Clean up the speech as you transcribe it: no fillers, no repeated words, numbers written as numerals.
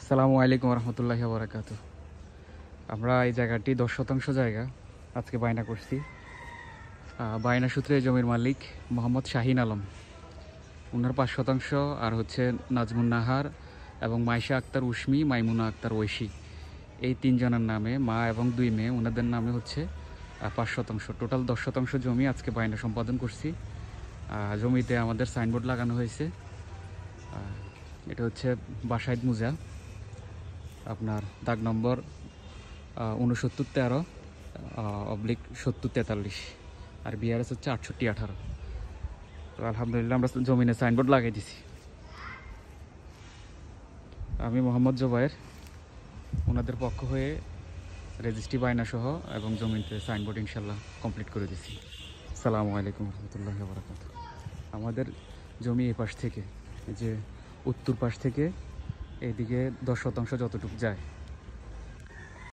আসসালামু আলাইকুম রহমতুল্লাহি ওয়া বারাকাতুহু। আমরা এই জায়গাটি 10 শতাংশ জায়গা আজকে বায়না করছি। বায়না সূত্রে এই জমির মালিক মোহাম্মদ শাহিন আলম, ওনার 5 শতাংশ, আর হচ্ছে নাজমুন নাহার এবং মাইশা আক্তার উস্মি, মাইমুনা আক্তার ঐশী, এই 3 জনের নামে, মা এবং 2 মেয়ে, ওনাদের নামে হচ্ছে 5 শতাংশ। টোটাল 10 শতাংশ জমি আজকে বায়না সম্পাদন করছি। জমিতে আমাদের সাইনবোর্ড লাগানো হয়েছে। এটা হচ্ছে বাসাইদ মুজা, আপনার দাগ নম্বর 6913/7043, আর বিআরএস হচ্ছে 6818। তো আলহামদুলিল্লাহ আমরা জমিনে সাইনবোর্ড লাগিয়ে দিছি। আমি মোহাম্মদ জোবায়ের ওনাদের পক্ষ হয়ে রেজিস্ট্রি বায়না সহ এবং জমিতে সাইনবোর্ড ইনশাল্লাহ কমপ্লিট করে দিছি। আসসালামু আলাইকুম রহমতুল্লাহি ওয়া বারাকাতুহু। আমাদের জমি এই পাশ থেকে, যে উত্তর পাশ থেকে এদিকে 10 শতাংশ যতটুকু যায়,